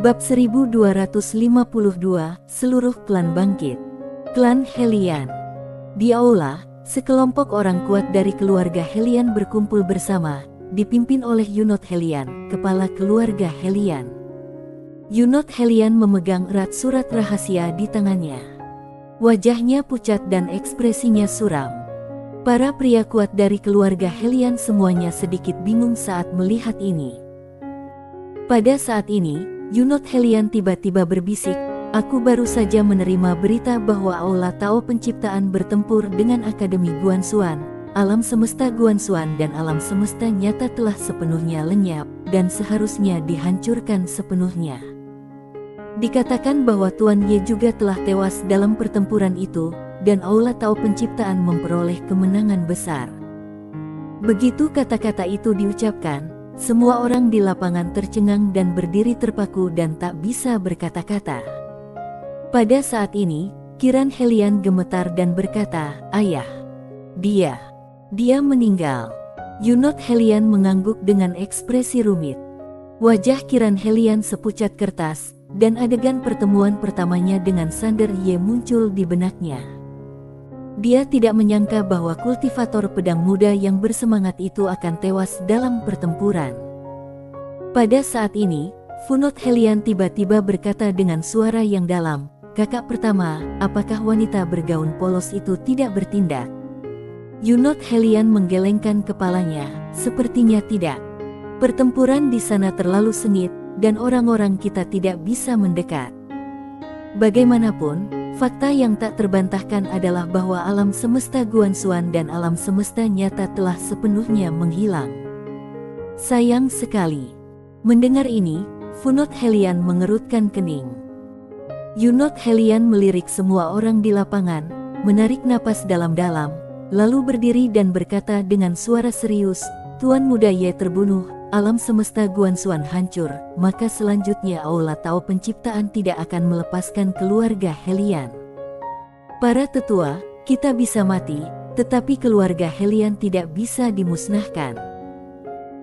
Bab 1252, Seluruh Klan Bangkit. Klan Hellion. Di aula, sekelompok orang kuat dari keluarga Hellion berkumpul bersama, dipimpin oleh Yunot Hellion, kepala keluarga Hellion. Yunot Hellion memegang erat surat rahasia di tangannya. Wajahnya pucat dan ekspresinya suram. Para pria kuat dari keluarga Hellion semuanya sedikit bingung saat melihat ini. Pada saat ini, Yunot Hellion tiba-tiba berbisik, "Aku baru saja menerima berita bahwa Aula Tao Penciptaan bertempur dengan Akademi Guanxuan. Alam semesta Guanxuan dan alam semesta nyata telah sepenuhnya lenyap, dan seharusnya dihancurkan sepenuhnya. Dikatakan bahwa Tuan Ye juga telah tewas dalam pertempuran itu, dan Aula Tao Penciptaan memperoleh kemenangan besar." Begitu kata-kata itu diucapkan, semua orang di lapangan tercengang dan berdiri terpaku dan tak bisa berkata-kata. Pada saat ini, Kiran Hellion gemetar dan berkata, "Ayah, dia meninggal." Yunot Hellion mengangguk dengan ekspresi rumit. Wajah Kiran Hellion sepucat kertas, dan adegan pertemuan pertamanya dengan Sander Ye muncul di benaknya. Dia tidak menyangka bahwa kultivator pedang muda yang bersemangat itu akan tewas dalam pertempuran. Pada saat ini, Funot Hellion tiba-tiba berkata dengan suara yang dalam, "Kakak pertama, apakah wanita bergaun polos itu tidak bertindak?" Yunot Hellion menggelengkan kepalanya, "Sepertinya tidak. Pertempuran di sana terlalu sengit, dan orang-orang kita tidak bisa mendekat. Bagaimanapun, fakta yang tak terbantahkan adalah bahwa alam semesta Guanxuan dan alam semesta nyata telah sepenuhnya menghilang." Sayang sekali. Mendengar ini, Funot Hellion mengerutkan kening. Yunot Hellion melirik semua orang di lapangan, menarik napas dalam-dalam, lalu berdiri dan berkata dengan suara serius, "Tuan Muda Ye terbunuh, alam semesta Guanxuan hancur, maka selanjutnya Aula Tao Penciptaan tidak akan melepaskan keluarga Hellion. Para tetua, kita bisa mati, tetapi keluarga Hellion tidak bisa dimusnahkan.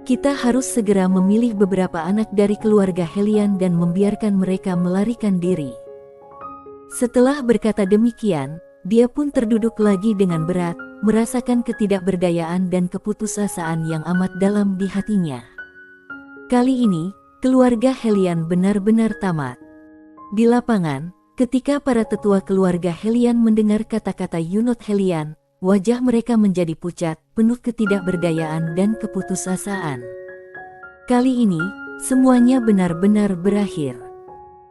Kita harus segera memilih beberapa anak dari keluarga Hellion dan membiarkan mereka melarikan diri." Setelah berkata demikian, dia pun terduduk lagi dengan berat, merasakan ketidakberdayaan dan keputusasaan yang amat dalam di hatinya. Kali ini, keluarga Hellion benar-benar tamat. Di lapangan, ketika para tetua keluarga Hellion mendengar kata-kata Yunot Hellion, wajah mereka menjadi pucat, penuh ketidakberdayaan dan keputusasaan. Kali ini, semuanya benar-benar berakhir.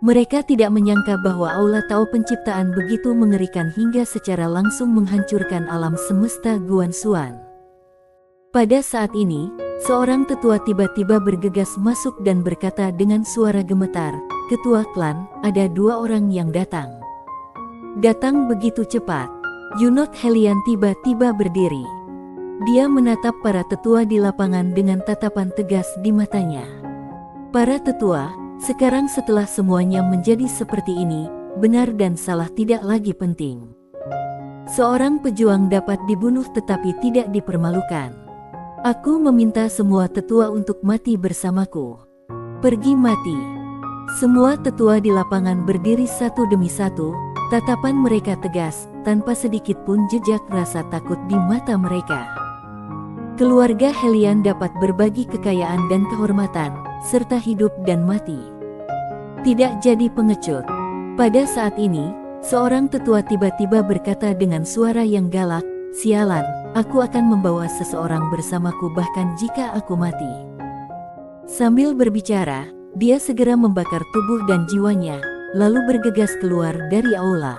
Mereka tidak menyangka bahwa Aula Tao Penciptaan begitu mengerikan hingga secara langsung menghancurkan alam semesta Guanxuan. Pada saat ini, seorang tetua tiba-tiba bergegas masuk dan berkata dengan suara gemetar, "Ketua klan, ada 2 orang yang datang." Datang begitu cepat. Yunot Hellion tiba-tiba berdiri. Dia menatap para tetua di lapangan dengan tatapan tegas di matanya. "Para tetua, sekarang setelah semuanya menjadi seperti ini, benar dan salah tidak lagi penting. Seorang pejuang dapat dibunuh tetapi tidak dipermalukan. Aku meminta semua tetua untuk mati bersamaku. Pergi mati." Semua tetua di lapangan berdiri satu demi satu, tatapan mereka tegas, tanpa sedikit pun jejak rasa takut di mata mereka. Keluarga Hellion dapat berbagi kekayaan dan kehormatan, serta hidup dan mati. Tidak jadi pengecut. Pada saat ini, seorang tetua tiba-tiba berkata dengan suara yang galak, "Sialan, aku akan membawa seseorang bersamaku bahkan jika aku mati." Sambil berbicara, dia segera membakar tubuh dan jiwanya, lalu bergegas keluar dari aula.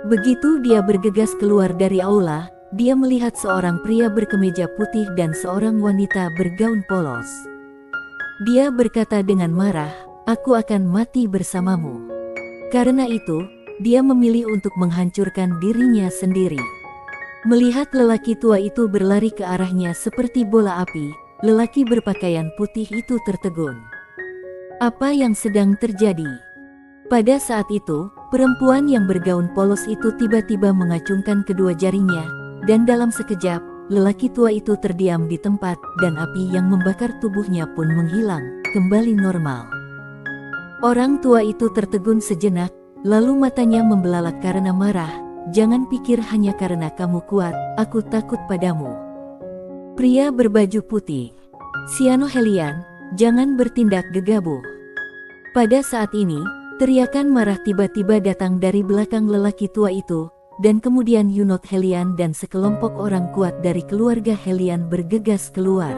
Begitu dia bergegas keluar dari aula, dia melihat seorang pria berkemeja putih dan seorang wanita bergaun polos. Dia berkata dengan marah, "Aku akan mati bersamamu." Karena itu, dia memilih untuk menghancurkan dirinya sendiri. Melihat lelaki tua itu berlari ke arahnya seperti bola api, lelaki berpakaian putih itu tertegun. Apa yang sedang terjadi? Pada saat itu, perempuan yang bergaun polos itu tiba-tiba mengacungkan kedua jarinya, dan dalam sekejap, lelaki tua itu terdiam di tempat, dan api yang membakar tubuhnya pun menghilang, kembali normal. Orang tua itu tertegun sejenak, lalu matanya membelalak karena marah. Jangan pikir hanya karena kamu kuat, aku takut padamu. Pria berbaju putih, Cyanohelian, jangan bertindak gegabah. Pada saat ini, teriakan marah tiba-tiba datang dari belakang lelaki tua itu, dan kemudian Yunot Helian dan sekelompok orang kuat dari keluarga Helian bergegas keluar.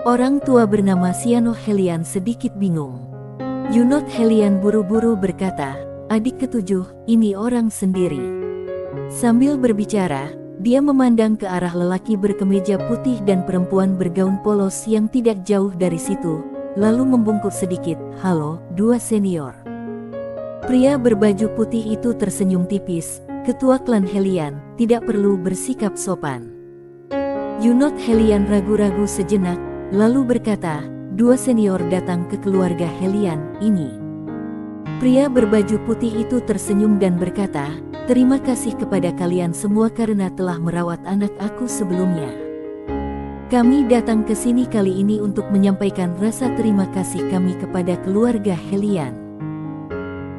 Orang tua bernama Cyanohelian sedikit bingung. Yunot Helian buru-buru berkata, "Adik ketujuh, ini orang sendiri." Sambil berbicara, dia memandang ke arah lelaki berkemeja putih dan perempuan bergaun polos yang tidak jauh dari situ, lalu membungkuk sedikit, "Halo, dua senior." Pria berbaju putih itu tersenyum tipis, "Ketua klan Helian, tidak perlu bersikap sopan." Yunot Helian ragu-ragu sejenak, lalu berkata, "Dua senior datang ke keluarga Helian ini." Pria berbaju putih itu tersenyum dan berkata, "Terima kasih kepada kalian semua karena telah merawat anak aku sebelumnya. Kami datang ke sini kali ini untuk menyampaikan rasa terima kasih kami kepada keluarga Helian."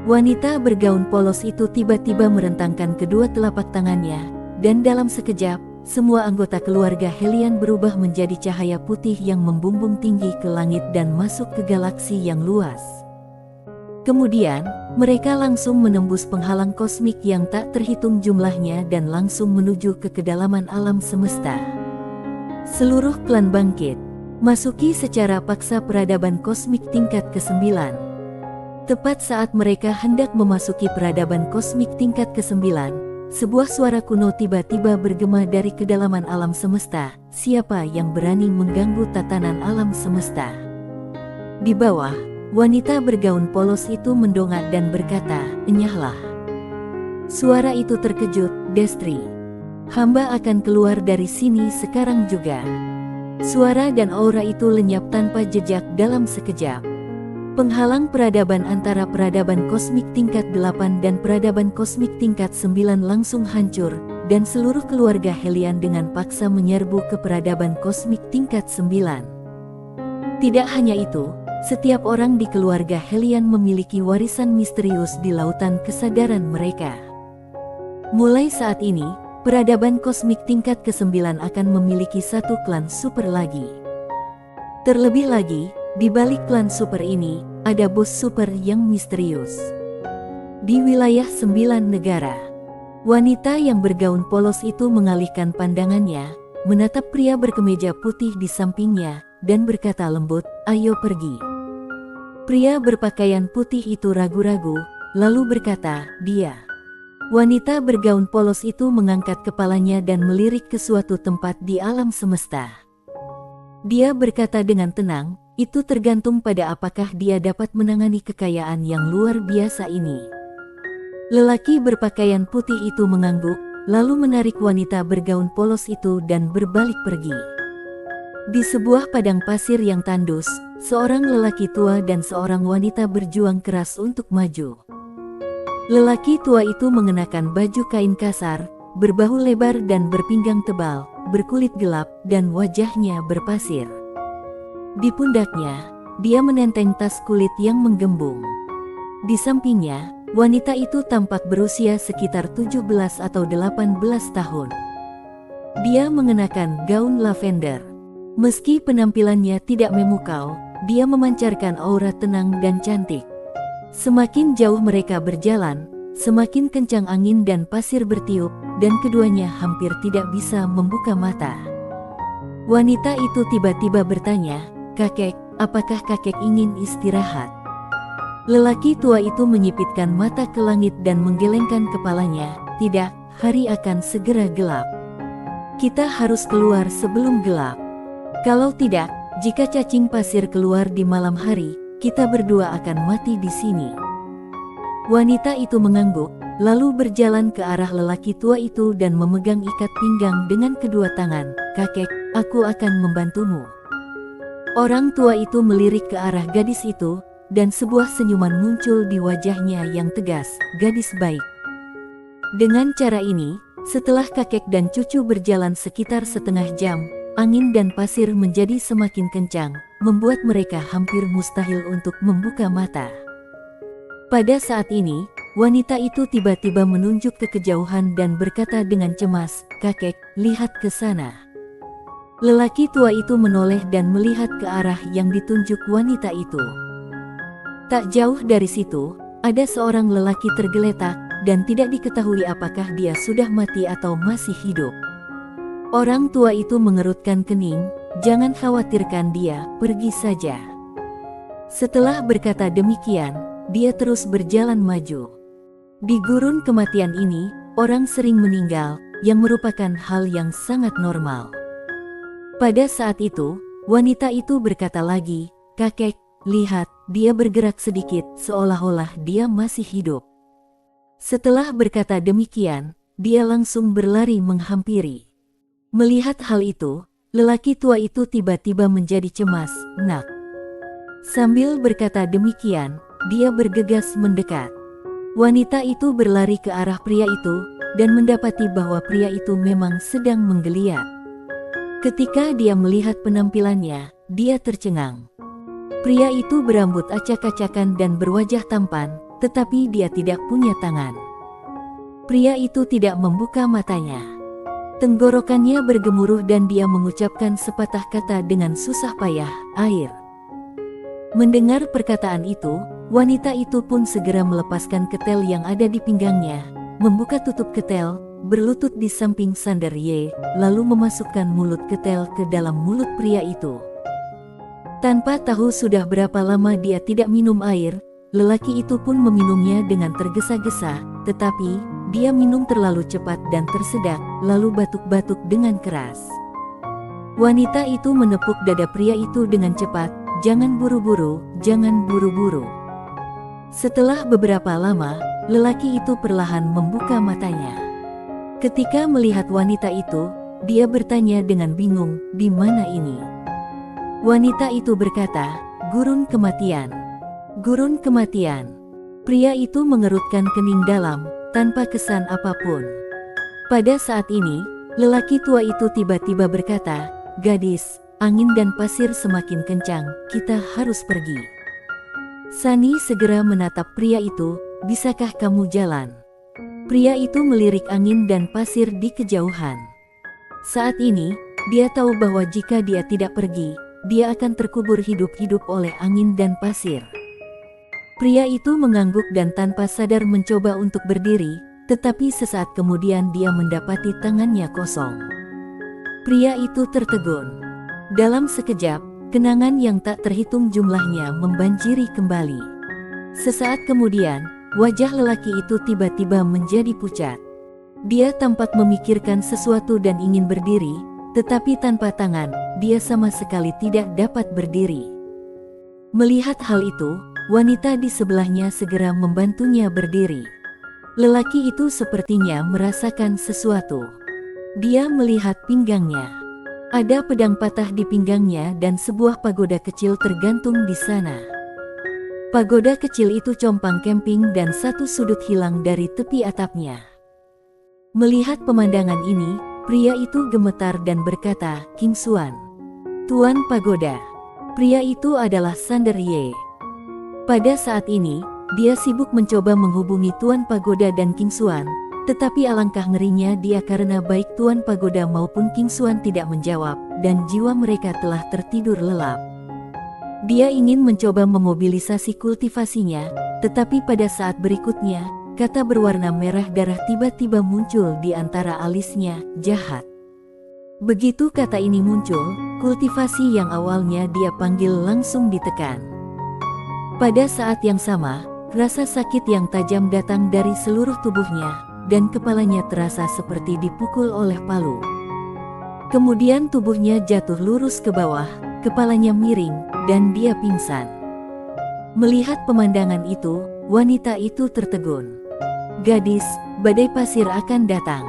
Wanita bergaun polos itu tiba-tiba merentangkan kedua telapak tangannya, dan dalam sekejap, semua anggota keluarga Helian berubah menjadi cahaya putih yang membumbung tinggi ke langit dan masuk ke galaksi yang luas. Kemudian, mereka langsung menembus penghalang kosmik yang tak terhitung jumlahnya dan langsung menuju ke kedalaman alam semesta. Seluruh klan bangkit, masuki secara paksa peradaban kosmik tingkat ke-9. Tepat saat mereka hendak memasuki peradaban kosmik tingkat ke-9, sebuah suara kuno tiba-tiba bergema dari kedalaman alam semesta. "Siapa yang berani mengganggu tatanan alam semesta?" Di bawah, wanita bergaun polos itu mendongak dan berkata, "Enyahlah." Suara itu terkejut, "Destri, hamba akan keluar dari sini sekarang juga." Suara dan aura itu lenyap tanpa jejak dalam sekejap. Penghalang peradaban antara peradaban kosmik tingkat 8 dan peradaban kosmik tingkat 9 langsung hancur, dan seluruh keluarga Helian dengan paksa menyerbu ke peradaban kosmik tingkat 9. Tidak hanya itu, setiap orang di keluarga Helian memiliki warisan misterius di lautan kesadaran mereka. Mulai saat ini, peradaban kosmik tingkat ke-9 akan memiliki satu klan super lagi. Terlebih lagi, di balik klan super ini, ada bos super yang misterius. Di wilayah 9 negara, wanita yang bergaun polos itu mengalihkan pandangannya, menatap pria berkemeja putih di sampingnya, dan berkata lembut, "Ayo pergi." Pria berpakaian putih itu ragu-ragu, lalu berkata, "Dia." Wanita bergaun polos itu mengangkat kepalanya dan melirik ke suatu tempat di alam semesta. Dia berkata dengan tenang, "Itu tergantung pada apakah dia dapat menangani kekayaan yang luar biasa ini." Lelaki berpakaian putih itu mengangguk, lalu menarik wanita bergaun polos itu dan berbalik pergi. Di sebuah padang pasir yang tandus, seorang lelaki tua dan seorang wanita berjuang keras untuk maju. Lelaki tua itu mengenakan baju kain kasar, berbahu lebar dan berpinggang tebal, berkulit gelap, dan wajahnya berpasir. Di pundaknya, dia menenteng tas kulit yang menggembung. Di sampingnya, wanita itu tampak berusia sekitar 17 atau 18 tahun. Dia mengenakan gaun lavender. Meski penampilannya tidak memukau, dia memancarkan aura tenang dan cantik. Semakin jauh mereka berjalan, semakin kencang angin dan pasir bertiup, dan keduanya hampir tidak bisa membuka mata. Wanita itu tiba-tiba bertanya, "Kakek, apakah kakek ingin istirahat?" Lelaki tua itu menyipitkan mata ke langit dan menggelengkan kepalanya, "Tidak, hari akan segera gelap. Kita harus keluar sebelum gelap. Kalau tidak, jika cacing pasir keluar di malam hari, kita berdua akan mati di sini." Wanita itu mengangguk, lalu berjalan ke arah lelaki tua itu dan memegang ikat pinggang dengan kedua tangan. "Kakek, aku akan membantumu." Orang tua itu melirik ke arah gadis itu, dan sebuah senyuman muncul di wajahnya yang tegas, "Gadis baik." Dengan cara ini, setelah kakek dan cucu berjalan sekitar setengah jam, angin dan pasir menjadi semakin kencang, membuat mereka hampir mustahil untuk membuka mata. Pada saat ini, wanita itu tiba-tiba menunjuk ke kejauhan dan berkata dengan cemas, "Kakek, lihat ke sana." Lelaki tua itu menoleh dan melihat ke arah yang ditunjuk wanita itu. Tak jauh dari situ, ada seorang lelaki tergeletak, dan tidak diketahui apakah dia sudah mati atau masih hidup. Orang tua itu mengerutkan kening, "Jangan khawatirkan dia, pergi saja." Setelah berkata demikian, dia terus berjalan maju. Di gurun kematian ini, orang sering meninggal, yang merupakan hal yang sangat normal. Pada saat itu, wanita itu berkata lagi, "Kakek, lihat, dia bergerak sedikit seolah-olah dia masih hidup." Setelah berkata demikian, dia langsung berlari menghampiri. Melihat hal itu, lelaki tua itu tiba-tiba menjadi cemas, "Nak." Sambil berkata demikian, dia bergegas mendekat. Wanita itu berlari ke arah pria itu, dan mendapati bahwa pria itu memang sedang menggeliat. Ketika dia melihat penampilannya, dia tercengang. Pria itu berambut acak-acakan dan berwajah tampan, tetapi dia tidak punya tangan. Pria itu tidak membuka matanya. Tenggorokannya bergemuruh dan dia mengucapkan sepatah kata dengan susah payah, "Air." Mendengar perkataan itu, wanita itu pun segera melepaskan ketel yang ada di pinggangnya, membuka tutup ketel, berlutut di samping sandar Ye, lalu memasukkan mulut ketel ke dalam mulut pria itu. Tanpa tahu sudah berapa lama dia tidak minum air, lelaki itu pun meminumnya dengan tergesa-gesa, tetapi dia minum terlalu cepat dan tersedak, lalu batuk-batuk dengan keras. Wanita itu menepuk dada pria itu dengan cepat, "Jangan buru-buru, jangan buru-buru." Setelah beberapa lama, lelaki itu perlahan membuka matanya. Ketika melihat wanita itu, dia bertanya dengan bingung, "Di mana ini?" Wanita itu berkata, "Gurun kematian." "Gurun kematian." Pria itu mengerutkan kening dalam, tanpa kesan apapun. Pada saat ini, lelaki tua itu tiba-tiba berkata, "Gadis, angin dan pasir semakin kencang, kita harus pergi." Sani segera menatap pria itu, "Bisakah kamu jalan?" Pria itu melirik angin dan pasir di kejauhan. Saat ini, dia tahu bahwa jika dia tidak pergi, dia akan terkubur hidup-hidup oleh angin dan pasir. Pria itu mengangguk dan tanpa sadar mencoba untuk berdiri, tetapi sesaat kemudian dia mendapati tangannya kosong. Pria itu tertegun. Dalam sekejap, kenangan yang tak terhitung jumlahnya membanjiri kembali. Sesaat kemudian, wajah lelaki itu tiba-tiba menjadi pucat. Dia tampak memikirkan sesuatu dan ingin berdiri, tetapi tanpa tangan, dia sama sekali tidak dapat berdiri. Melihat hal itu, wanita di sebelahnya segera membantunya berdiri. Lelaki itu sepertinya merasakan sesuatu. Dia melihat pinggangnya. Ada pedang patah di pinggangnya dan sebuah pagoda kecil tergantung di sana. Pagoda kecil itu compang camping dan satu sudut hilang dari tepi atapnya. Melihat pemandangan ini, pria itu gemetar dan berkata, "King Xuan, Tuan Pagoda." Pria itu adalah Sander Ye. Pada saat ini, dia sibuk mencoba menghubungi Tuan Pagoda dan King Xuan, tetapi alangkah ngerinya dia karena baik Tuan Pagoda maupun King Xuan tidak menjawab, dan jiwa mereka telah tertidur lelap. Dia ingin mencoba memobilisasi kultivasinya, tetapi pada saat berikutnya, kata berwarna merah darah tiba-tiba muncul di antara alisnya, "Jahat." Begitu kata ini muncul, kultivasi yang awalnya dia panggil langsung ditekan. Pada saat yang sama, rasa sakit yang tajam datang dari seluruh tubuhnya, dan kepalanya terasa seperti dipukul oleh palu. Kemudian tubuhnya jatuh lurus ke bawah, kepalanya miring, dan dia pingsan. Melihat pemandangan itu, wanita itu tertegun. "Gadis, badai pasir akan datang."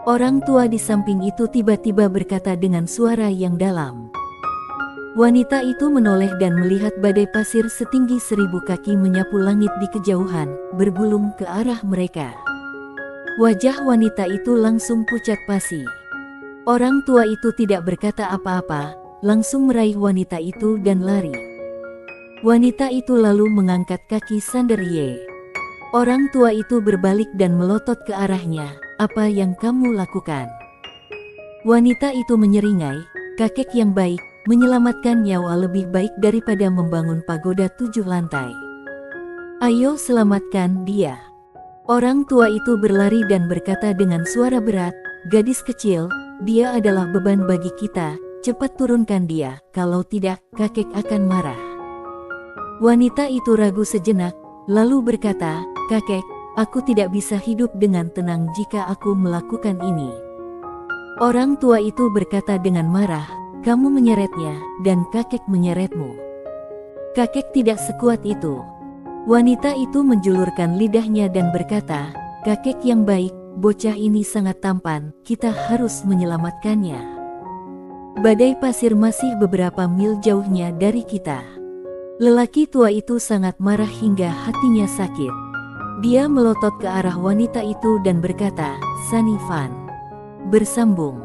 Orang tua di samping itu tiba-tiba berkata dengan suara yang dalam. Wanita itu menoleh dan melihat badai pasir setinggi 1000 kaki menyapu langit di kejauhan, bergulung ke arah mereka. Wajah wanita itu langsung pucat pasi. Orang tua itu tidak berkata apa-apa, langsung meraih wanita itu dan lari. Wanita itu lalu mengangkat kaki Sanderye. Orang tua itu berbalik dan melotot ke arahnya. Apa yang kamu lakukan? Wanita itu menyeringai, kakek yang baik, menyelamatkan nyawa lebih baik daripada membangun pagoda 7 lantai. Ayo selamatkan dia. Orang tua itu berlari dan berkata dengan suara berat, gadis kecil, dia adalah beban bagi kita, cepat turunkan dia, kalau tidak, kakek akan marah. Wanita itu ragu sejenak, lalu berkata, kakek, aku tidak bisa hidup dengan tenang jika aku melakukan ini. Orang tua itu berkata dengan marah, kamu menyeretnya, dan kakek menyeretmu. Kakek tidak sekuat itu. Wanita itu menjulurkan lidahnya dan berkata, kakek yang baik, bocah ini sangat tampan, kita harus menyelamatkannya. Badai pasir masih beberapa mil jauhnya dari kita. Lelaki tua itu sangat marah hingga hatinya sakit. Dia melotot ke arah wanita itu dan berkata, Sanifan. Bersambung.